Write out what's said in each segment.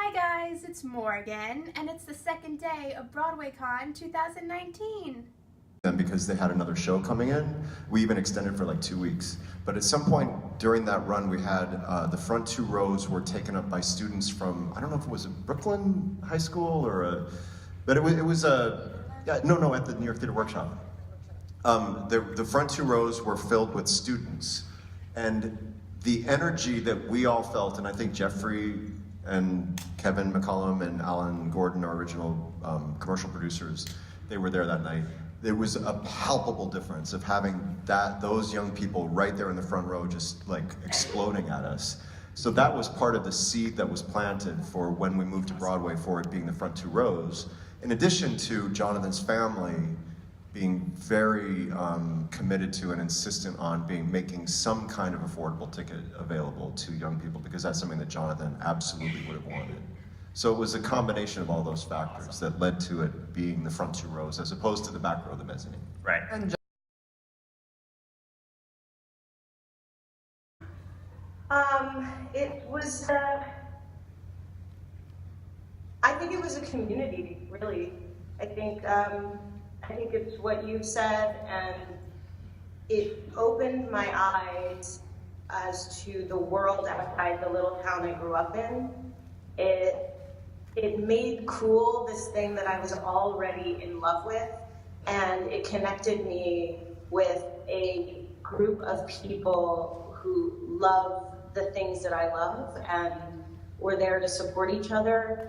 Hi guys, it's Morgan, and it's the second day of BroadwayCon 2019. Them because they had another show coming in. We even extended for like 2 weeks. But at some point during that run, we had the front 2 rows were taken up by students from, I don't know if it was a Brooklyn high school or but it was at the New York Theater Workshop. The front 2 rows were filled with students, and the energy that we all felt, and I think Jeffrey and Kevin McCollum and Alan Gordon, our original commercial producers, they were there that night. There was a palpable difference of having those young people right there in the front row just like exploding at us. So that was part of the seed that was planted for when we moved to Broadway, for it being the front 2 rows. In addition to Jonathan's family being very committed to and insistent on making some kind of affordable ticket available to young people, because that's something that Jonathan absolutely would have wanted. So it was a combination of all those factors that led to it being the front 2 rows as opposed to the back row of the mezzanine. Right. It was, I think it was a community, really. I think it's what you said, and it opened my eyes as to the world outside the little town I grew up in. It made cool this thing that I was already in love with, and it connected me with a group of people who love the things that I love and were there to support each other.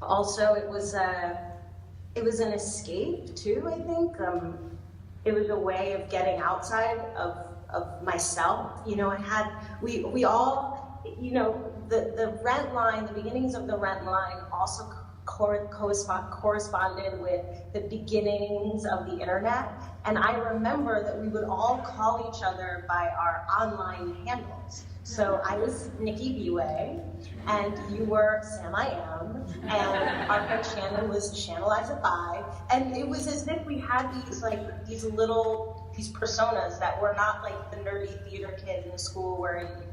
Also, it was an escape too, I think. It was a way of getting outside of myself. You know, we all, you know, the rent line, the beginnings of the rent line also corresponded with the beginnings of the internet. And I remember that we would all call each other by our online handles. So I was Nikki Bue, and you were Sam I Am, and our friend Shannon was Channelizify, and it was as if we had these personas that were not like the nerdy theater kid in the school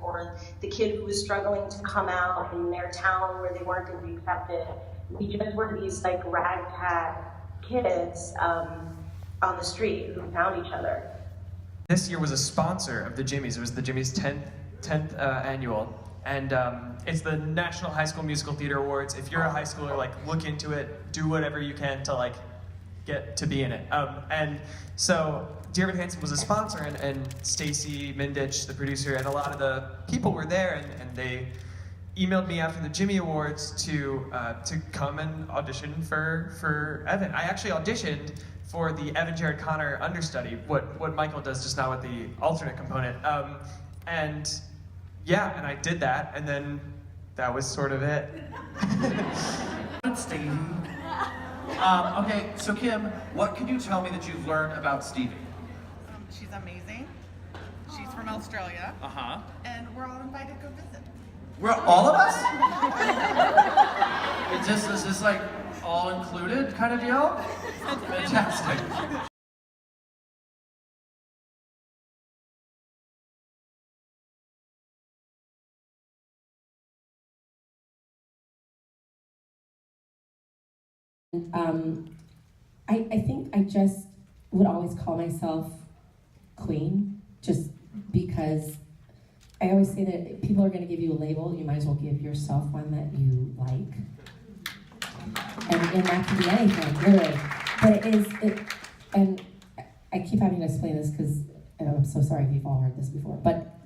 or the kid who was struggling to come out in their town where they weren't going to be accepted. We just were these like ragtag kids on the street who found each other. This year was a sponsor of the Jimmys. It was the Jimmys' 10th annual, and it's the National High School Musical Theater Awards. If you're a high schooler, like, look into it, do whatever you can to like get to be in it. And so Dear Evan Hansen was a sponsor, and Stacy Mindich, the producer, and a lot of the people were there, and they emailed me after the Jimmy Awards to come and audition for Evan. I actually auditioned for the Evan Jared Connor understudy, what Michael does just now with the alternate component. And yeah, and I did that, and then that was sort of it. Stevie. Okay, so Kim, what can you tell me that you've learned about Stevie? She's amazing. She's from Australia. Uh-huh. And we're all invited to go visit. We're all of us? Is this like all included kind of deal? Fantastic. I think I just would always call myself queen, just because I always say that if people are going to give you a label, you might as well give yourself one that you like. And that can be anything, literally. But and I keep having to explain this because I'm so sorry if you've all heard this before, but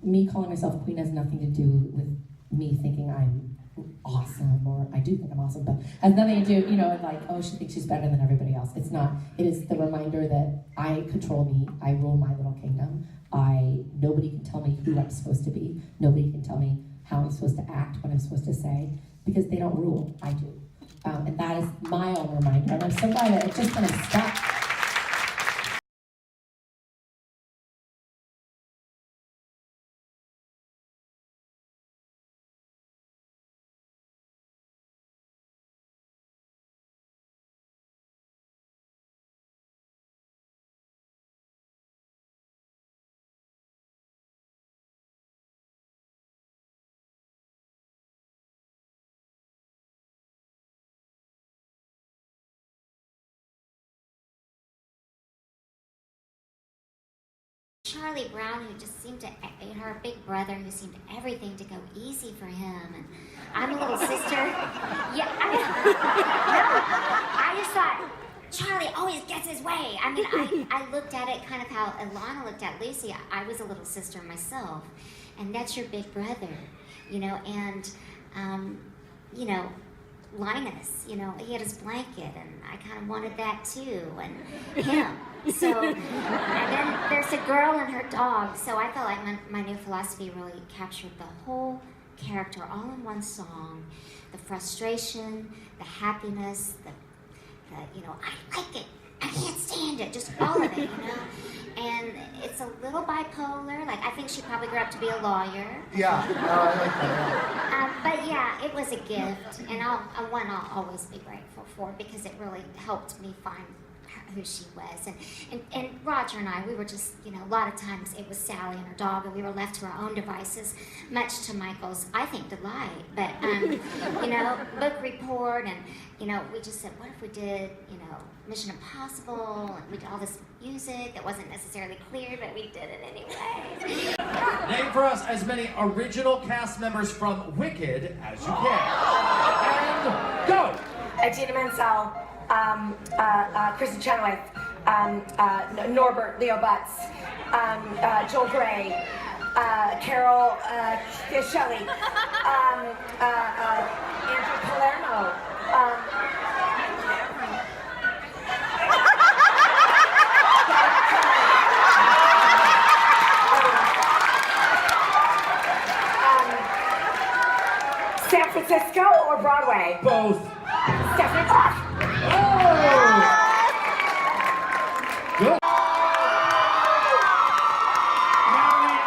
me calling myself queen has nothing to do with me thinking I'm awesome, or I do think I'm awesome, but has nothing to do, you know, like, oh, she thinks she's better than everybody else. It's not. It is the reminder that I control me, I rule my little kingdom. Nobody can tell me who I'm supposed to be. Nobody can tell me how I'm supposed to act, what I'm supposed to say, because they don't rule, I do. And that is my own reminder, and I'm so glad that it just kind of stuck. Charlie Brown, who just seemed to, her big brother, who seemed everything to go easy for him, and I'm a little sister. Yeah, I just thought, Charlie always gets his way. I mean, I looked at it kind of how Ilana looked at Lucy. I was a little sister myself, and that's your big brother, you know, and, you know, Linus, you know, he had his blanket, and I kind of wanted that too, and him. So, and then there's a girl and her dog, so I felt like my new philosophy really captured the whole character all in one song. The frustration, the happiness, the you know, I like it, I can't stand it, just all of it, you know? And it's a little bipolar, like I think she probably grew up to be a lawyer. Yeah, I like that. But yeah, it was a gift, and I'll always be grateful for, because it really helped me find who she was. And Roger and I, we were just, you know, a lot of times it was Sally and her dog, and we were left to our own devices, much to Michael's, I think, delight. But, you know, book report, and, you know, we just said, what if we did, you know, Mission Impossible, and we did all this music that wasn't necessarily clear, but we did it anyway. Name for us as many original cast members from Wicked as you can. And go! Idina Menzel, Kristen Chenoweth, Norbert, Leo Butts, Joel Gray, Carol Shelley, Andrew Palermo, San Francisco or Broadway? Both. Stephanie Clark. Oh! Good. Natalie,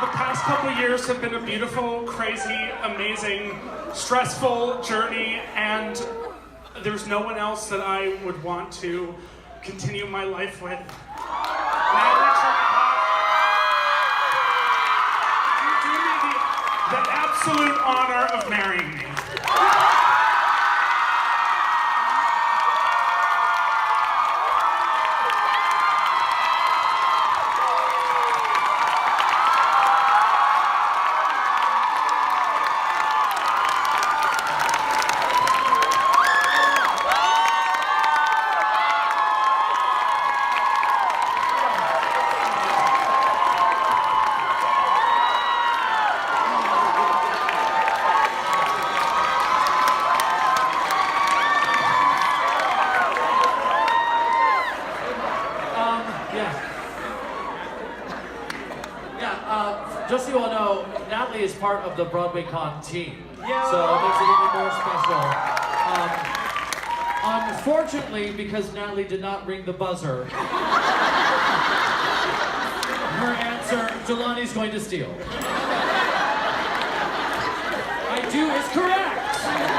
the past couple of years have been a beautiful, crazy, amazing, stressful journey, and there's no one else that I would want to continue my life with. Natalie Chapter, you do me the absolute honor of marrying me. Just so you all know, Natalie is part of the BroadwayCon team, so it makes it even more special. Unfortunately, because Natalie did not ring the buzzer, her answer, Jelani's going to steal. I do is correct.